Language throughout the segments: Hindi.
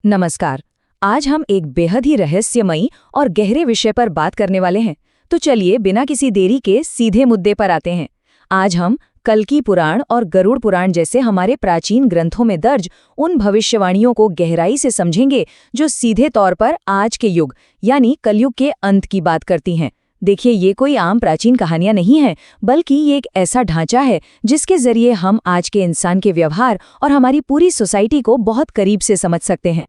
नमस्कार। आज हम एक बेहद ही रहस्यमयी और गहरे विषय पर बात करने वाले हैं। तो चलिए बिना किसी देरी के सीधे मुद्दे पर आते हैं। आज हम कल्कि पुराण और गरुड़ पुराण जैसे हमारे प्राचीन ग्रंथों में दर्ज उन भविष्यवाणियों को गहराई से समझेंगे जो सीधे तौर पर आज के युग यानी कलयुग के अंत की बात करती हैं। देखिए, ये कोई आम प्राचीन कहानियां नहीं हैं, बल्कि ये एक ऐसा ढांचा है जिसके जरिए हम आज के इंसान के व्यवहार और हमारी पूरी सोसाइटी को बहुत करीब से समझ सकते हैं।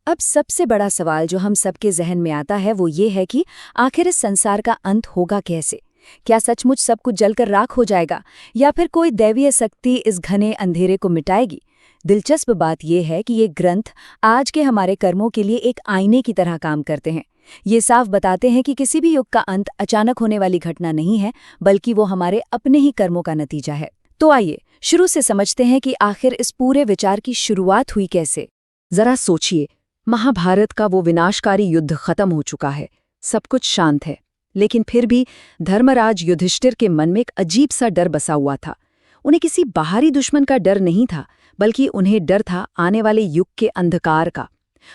अब सबसे बड़ा सवाल जो हम सबके जहन में आता है वो ये है कि आखिर इस संसार का अंत होगा कैसे? क्या सचमुच सब कुछ जलकर राख हो जाएगा या फिर कोई दैवीय शक्ति इस घने अंधेरे को मिटाएगी? दिलचस्प बात यह है कि ये ग्रंथ आज के हमारे कर्मों के लिए एक आईने की तरह काम करते हैं। ये साफ बताते हैं कि किसी भी युग का अंत अचानक होने वाली घटना नहीं है, बल्कि वो हमारे अपने ही कर्मों का नतीजा है। तो आइए शुरू से समझते हैं कि आखिर इस पूरे विचार की शुरुआत हुई कैसे। जरा सोचिए, महाभारत का वो विनाशकारी युद्ध खत्म हो चुका है, सब कुछ शांत है, लेकिन फिर भी धर्मराज युधिष्ठिर के मन में एक अजीब सा डर बसा हुआ था। उन्हें किसी बाहरी दुश्मन का डर नहीं था, बल्कि उन्हें डर था आने वाले युग के अंधकार का।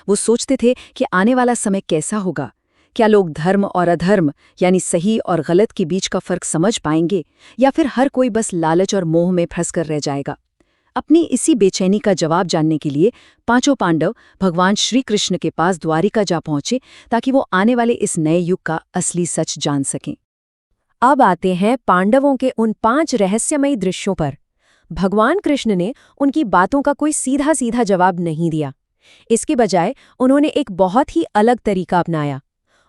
वो सोचते थे कि आने वाला समय कैसा होगा। क्या लोग धर्म और अधर्म यानी सही और गलत के बीच का फर्क समझ पाएंगे, या फिर हर कोई बस लालच और मोह में फंसकर रह जाएगा? अपनी इसी बेचैनी का जवाब जानने के लिए पांचों पांडव भगवान श्री कृष्ण के पास द्वारिका जा पहुंचे, ताकि वो आने वाले इस नए युग का असली सच जान सकें। अब आते हैं पांडवों के उन 5 रहस्यमयी दृश्यों पर। भगवान कृष्ण ने उनकी बातों का कोई सीधा सीधा जवाब नहीं दिया। इसके बजाय उन्होंने एक बहुत ही अलग तरीका अपनाया।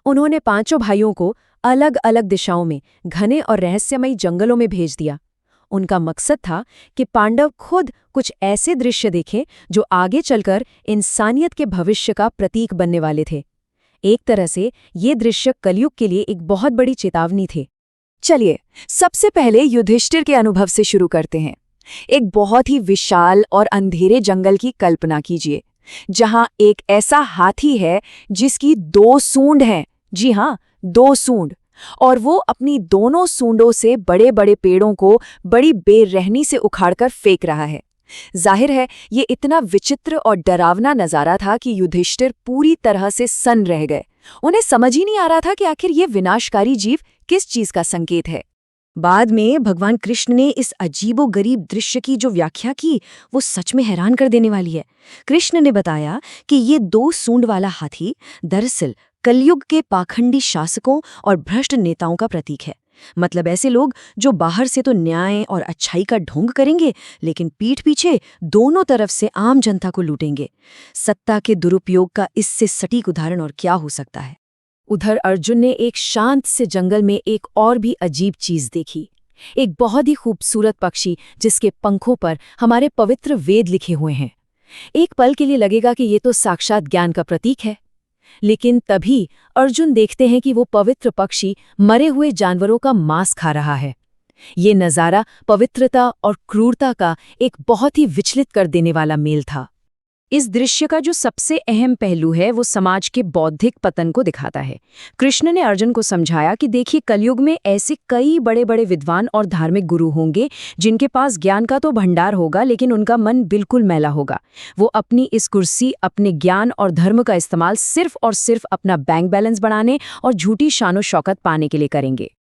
उन्होंने पांचों भाइयों को अलग अलग दिशाओं में घने और रहस्यमयी जंगलों में भेज दिया। उनका मकसद था कि पांडव खुद कुछ ऐसे दृश्य देखें जो आगे चलकर इंसानियत के भविष्य का प्रतीक बनने वाले थे। एक तरह से ये दृश्य कलयुग के लिए एक बहुत बड़ी चेतावनी थे। चलिए सबसे पहले युधिष्ठिर के अनुभव से शुरू करते हैं। एक बहुत ही विशाल और अंधेरे जंगल की कल्पना कीजिए, जहां एक ऐसा हाथी है जिसकी 2 सूंड हैं। जी हाँ, 2 सूंड। और वो अपनी दोनों सूंडों से बड़े बड़े पेड़ों को बड़ी बेरहमी से उखाड़कर फेंक रहा है। जाहिर है ये इतना विचित्र और डरावना नजारा था कि युधिष्ठिर पूरी तरह से सन्न रह गए। उन्हें समझ ही नहीं आ रहा था कि आखिर ये विनाशकारी जीव किस चीज का संकेत है। बाद में भगवान कृष्ण ने इस अजीबोगरीब दृश्य की जो व्याख्या की, वो सच में हैरान कर देने वाली है। कृष्ण ने बताया कि ये 2 सूंड वाला हाथी दरअसल कलयुग के पाखंडी शासकों और भ्रष्ट नेताओं का प्रतीक है। मतलब ऐसे लोग जो बाहर से तो न्याय और अच्छाई का ढोंग करेंगे, लेकिन पीठ पीछे दोनों तरफ से आम जनता को लूटेंगे। सत्ता के दुरुपयोग का इससे सटीक उदाहरण और क्या हो सकता है। उधर अर्जुन ने एक शांत से जंगल में एक और भी अजीब चीज देखी। एक बहुत ही खूबसूरत पक्षी जिसके पंखों पर हमारे पवित्र वेद लिखे हुए हैं। एक पल के लिए लगेगा कि ये तो साक्षात ज्ञान का प्रतीक है, लेकिन तभी अर्जुन देखते हैं कि वो पवित्र पक्षी मरे हुए जानवरों का मांस खा रहा है। ये नज़ारा पवित्रता और क्रूरता का एक बहुत ही विचलित कर देने वाला मेल था। इस दृश्य का जो सबसे अहम पहलू है वो समाज के बौद्धिक पतन को दिखाता है। कृष्ण ने अर्जुन को समझाया कि देखिए, कलयुग में ऐसे कई बड़े बड़े विद्वान और धार्मिक गुरु होंगे जिनके पास ज्ञान का तो भंडार होगा, लेकिन उनका मन बिल्कुल मैला होगा। वो अपनी इस कुर्सी, अपने ज्ञान और धर्म का इस्तेमाल सिर्फ और सिर्फ अपना बैंक बैलेंस बढ़ाने और झूठी शानो शौकत पाने के लिए करेंगे।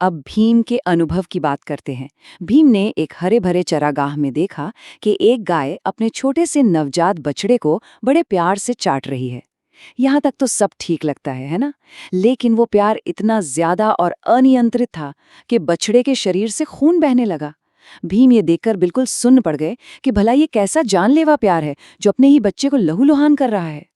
अब भीम के अनुभव की बात करते हैं। भीम ने एक हरे भरे चरागाह में देखा कि एक गाय अपने छोटे से नवजात बछड़े को बड़े प्यार से चाट रही है। यहाँ तक तो सब ठीक लगता है ना? लेकिन वो प्यार इतना ज्यादा और अनियंत्रित था कि बछड़े के शरीर से खून बहने लगा। भीम ये देखकर बिल्कुल सुन्न पड़ गए कि भला ये कैसा जानलेवा प्यार है जो अपने ही बच्चे को लहूलुहान कर रहा है।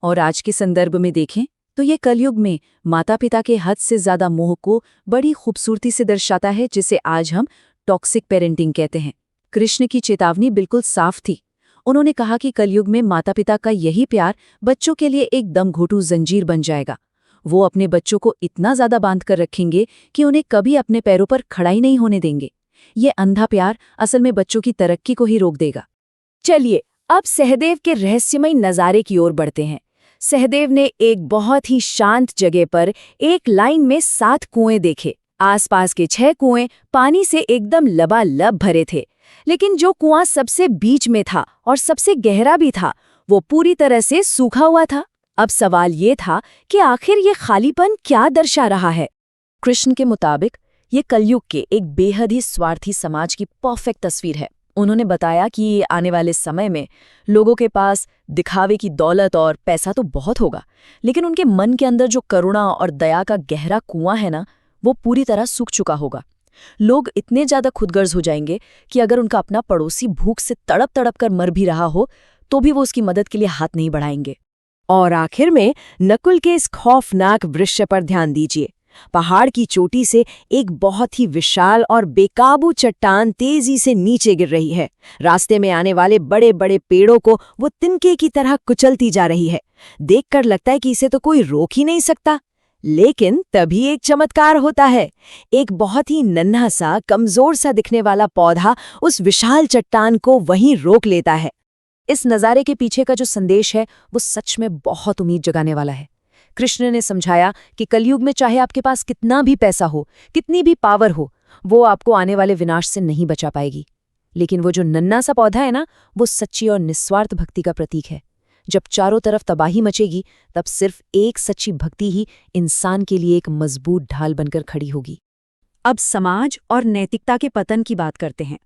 और आज के संदर्भ में देखें तो ये कलयुग में माता पिता के हद से ज्यादा मोह को बड़ी खूबसूरती से दर्शाता है, जिसे आज हम टॉक्सिक पेरेंटिंग कहते हैं। कृष्ण की चेतावनी बिल्कुल साफ थी। उन्होंने कहा कि कलयुग में माता पिता का यही प्यार बच्चों के लिए एक दमघोटू जंजीर बन जाएगा। वो अपने बच्चों को इतना ज्यादा बांध कर रखेंगे कि उन्हें कभी अपने पैरों पर खड़ा ही नहीं होने देंगे। ये अंधा प्यार असल में बच्चों की तरक्की को ही रोक देगा। चलिए अब सहदेव के रहस्यमय नज़ारे की ओर बढ़ते हैं। सहदेव ने एक बहुत ही शांत जगह पर एक लाइन में 7 कुएं देखे। आसपास के 6 कुएं पानी से एकदम लबालब भरे थे, लेकिन जो कुआं सबसे बीच में था और सबसे गहरा भी था, वो पूरी तरह से सूखा हुआ था। अब सवाल ये था कि आखिर ये खालीपन क्या दर्शा रहा है। कृष्ण के मुताबिक ये कलयुग के एक बेहद ही स्वार्थी समाज की परफेक्ट तस्वीर है। उन्होंने बताया कि आने वाले समय में लोगों के पास दिखावे की दौलत और पैसा तो बहुत होगा, लेकिन उनके मन के अंदर जो करुणा और दया का गहरा कुआं है ना, वो पूरी तरह सूख चुका होगा। लोग इतने ज्यादा खुदगर्ज हो जाएंगे कि अगर उनका अपना पड़ोसी भूख से तड़प तड़प कर मर भी रहा हो तो भी वो उसकी मदद के लिए हाथ नहीं बढ़ाएंगे। और आखिर में नकुल के इस खौफनाक दृश्य पर ध्यान दीजिए। पहाड़ की चोटी से एक बहुत ही विशाल और बेकाबू चट्टान तेजी से नीचे गिर रही है। रास्ते में आने वाले बड़े बड़े पेड़ों को वो तिनके की तरह कुचलती जा रही है। देखकर लगता है कि इसे तो कोई रोक ही नहीं सकता। लेकिन तभी एक चमत्कार होता है। एक बहुत ही नन्हा सा, कमजोर सा दिखने वाला पौधा उस विशाल चट्टान को वहीं रोक लेता है। इस नज़ारे के पीछे का जो संदेश है वो सच में बहुत उम्मीद जगाने वाला है। कृष्ण ने समझाया कि कलयुग में चाहे आपके पास कितना भी पैसा हो, कितनी भी पावर हो, वो आपको आने वाले विनाश से नहीं बचा पाएगी। लेकिन वो जो नन्हा सा पौधा है ना, वो सच्ची और निस्वार्थ भक्ति का प्रतीक है। जब चारों तरफ तबाही मचेगी, तब सिर्फ एक सच्ची भक्ति ही इंसान के लिए एक मजबूत ढाल बनकर खड़ी होगी। अब समाज और नैतिकता के पतन की बात करते हैं।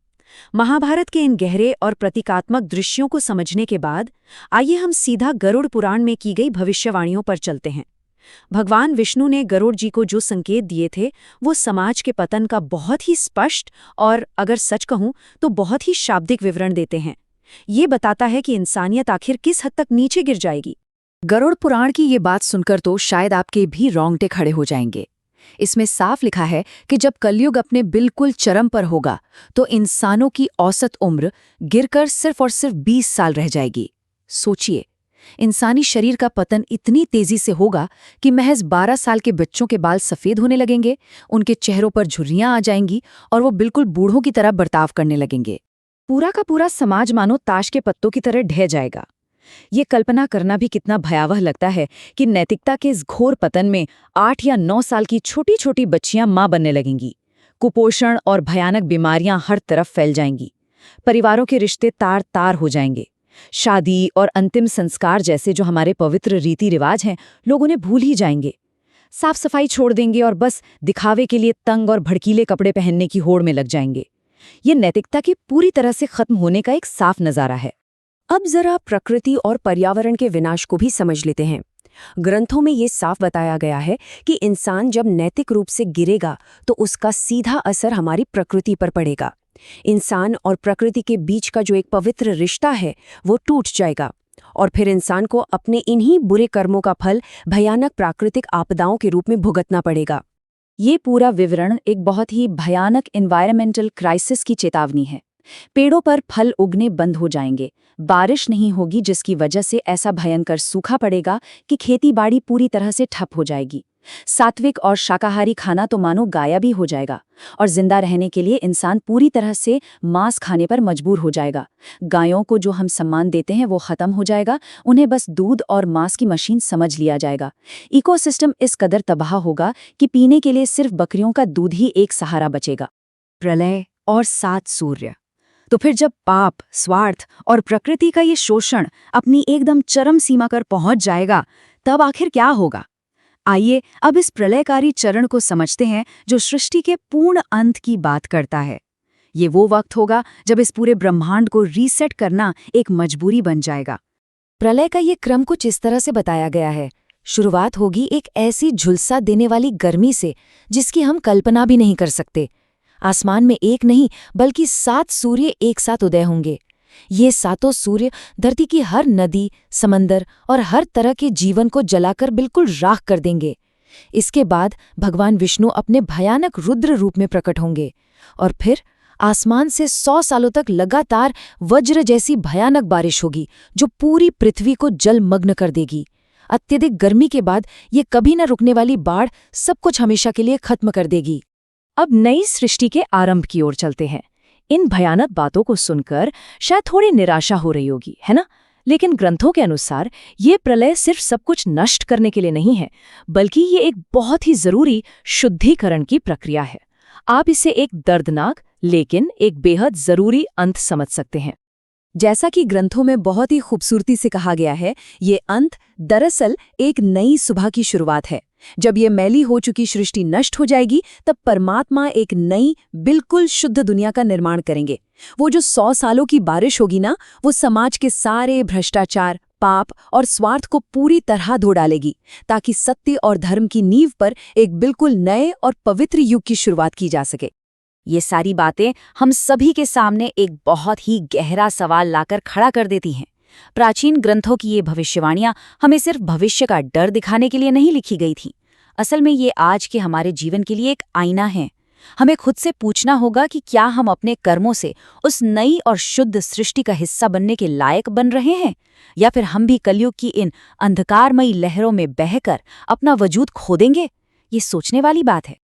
महाभारत के इन गहरे और प्रतीकात्मक दृश्यों को समझने के बाद आइए हम सीधा गरुड़ पुराण में की गई भविष्यवाणियों पर चलते हैं। भगवान विष्णु ने गरुड़ जी को जो संकेत दिए थे वो समाज के पतन का बहुत ही स्पष्ट और, अगर सच कहूं तो, बहुत ही शाब्दिक विवरण देते हैं। ये बताता है कि इंसानियत आखिर किस हद तक नीचे गिर जाएगी। गरुड़ पुराण की ये बात सुनकर तो शायद आपके भी रोंगटे खड़े हो जाएंगे। इसमें साफ लिखा है कि जब कलयुग अपने बिल्कुल चरम पर होगा तो इंसानों की औसत उम्र गिरकर सिर्फ और सिर्फ 20 साल रह जाएगी। सोचिए, इंसानी शरीर का पतन इतनी तेजी से होगा कि महज 12 साल के बच्चों के बाल सफ़ेद होने लगेंगे, उनके चेहरों पर झुर्रियां आ जाएंगी और वो बिल्कुल बूढ़ों की तरह बर्ताव करने लगेंगे। पूरा का पूरा समाज मानो ताश के पत्तों की तरह ढह जाएगा। ये कल्पना करना भी कितना भयावह लगता है कि नैतिकता के इस घोर पतन में 8 या 9 साल की छोटी छोटी बच्चियां मां बनने लगेंगी। कुपोषण और भयानक बीमारियां हर तरफ फैल जाएंगी। परिवारों के रिश्ते तार तार हो जाएंगे। शादी और अंतिम संस्कार जैसे जो हमारे पवित्र रीति रिवाज हैं, लोग उन्हें भूल ही जाएंगे। साफ सफाई छोड़ देंगे और बस दिखावे के लिए तंग और भड़कीले कपड़े पहनने की होड़ में लग जाएंगे। ये नैतिकता के पूरी तरह से खत्म होने का एक साफ नज़ारा है। अब जरा प्रकृति और पर्यावरण के विनाश को भी समझ लेते हैं। ग्रंथों में ये साफ बताया गया है कि इंसान जब नैतिक रूप से गिरेगा तो उसका सीधा असर हमारी प्रकृति पर पड़ेगा। इंसान और प्रकृति के बीच का जो एक पवित्र रिश्ता है वो टूट जाएगा और फिर इंसान को अपने इन्हीं बुरे कर्मों का फल भयानक प्राकृतिक आपदाओं के रूप में भुगतना पड़ेगा। ये पूरा विवरण एक बहुत ही भयानक एनवायरमेंटल क्राइसिस की चेतावनी है। पेड़ों पर फल उगने बंद हो जाएंगे, बारिश नहीं होगी जिसकी वजह से ऐसा भयंकर सूखा पड़ेगा कि खेती-बाड़ी पूरी तरह से ठप हो जाएगी। सात्विक और शाकाहारी खाना तो मानो गायब ही हो जाएगा और जिंदा रहने के लिए इंसान पूरी तरह से मांस खाने पर मजबूर हो जाएगा। गायों को जो हम सम्मान देते हैं वो खत्म हो जाएगा, उन्हें बस दूध और मांस की मशीन समझ लिया जाएगा। इकोसिस्टम इस कदर तबाह होगा कि पीने के लिए सिर्फ बकरियों का दूध ही एक सहारा बचेगा। प्रलय और 7 सूर्य। तो फिर जब पाप, स्वार्थ और प्रकृति का ये शोषण अपनी एकदम चरम सीमा पर पहुंच जाएगा, तब आखिर क्या होगा? आइए अब इस प्रलयकारी चरण को समझते हैं जो सृष्टि के पूर्ण अंत की बात करता है। ये वो वक्त होगा जब इस पूरे ब्रह्मांड को रीसेट करना एक मजबूरी बन जाएगा। प्रलय का ये क्रम कुछ इस तरह से बताया गया है। शुरुआत होगी एक ऐसी झुलसा देने वाली गर्मी से जिसकी हम कल्पना भी नहीं कर सकते। आसमान में एक नहीं बल्कि 7 सूर्य एक साथ उदय होंगे। ये 7 सूर्य धरती की हर नदी, समंदर और हर तरह के जीवन को जलाकर बिल्कुल राख कर देंगे। इसके बाद भगवान विष्णु अपने भयानक रुद्र रूप में प्रकट होंगे और फिर आसमान से 100 सालों तक लगातार वज्र जैसी भयानक बारिश होगी जो पूरी पृथ्वी को जलमग्न कर देगी। अत्यधिक गर्मी के बाद ये कभी न रुकने वाली बाढ़ सब कुछ हमेशा के लिए खत्म कर देगी। अब नई सृष्टि के आरंभ की ओर चलते हैं। इन भयानक बातों को सुनकर शायद थोड़ी निराशा हो रही होगी, है ना? लेकिन ग्रंथों के अनुसार ये प्रलय सिर्फ सब कुछ नष्ट करने के लिए नहीं है, बल्कि ये एक बहुत ही जरूरी शुद्धिकरण की प्रक्रिया है। आप इसे एक दर्दनाक लेकिन एक बेहद जरूरी अंत समझ सकते हैं। जैसा कि ग्रंथों में बहुत ही खूबसूरती से कहा गया है, ये अंत दरअसल एक नई सुबह की शुरुआत है। जब ये मैली हो चुकी सृष्टि नष्ट हो जाएगी, तब परमात्मा एक नई, बिल्कुल शुद्ध दुनिया का निर्माण करेंगे। वो जो 100 सालों की बारिश होगी ना, वो समाज के सारे भ्रष्टाचार, पाप और स्वार्थ को पूरी तरह धो डालेगी, ताकि सत्य और धर्म की नींव पर एक बिल्कुल नए और पवित्र युग की शुरुआत की जा सके। ये सारी बातें हम सभी के सामने एक बहुत ही गहरा सवाल लाकर खड़ा कर देती हैं। प्राचीन ग्रंथों की ये भविष्यवाणियां हमें सिर्फ भविष्य का डर दिखाने के लिए नहीं लिखी गई थीं। असल में ये आज के हमारे जीवन के लिए एक आईना है। हमें खुद से पूछना होगा कि क्या हम अपने कर्मों से उस नई और शुद्ध सृष्टि का हिस्सा बनने के लायक बन रहे हैं, या फिर हम भी कलयुग की इन अंधकारमयी लहरों में बहकर अपना वजूद खो देंगे। ये सोचने वाली बात है।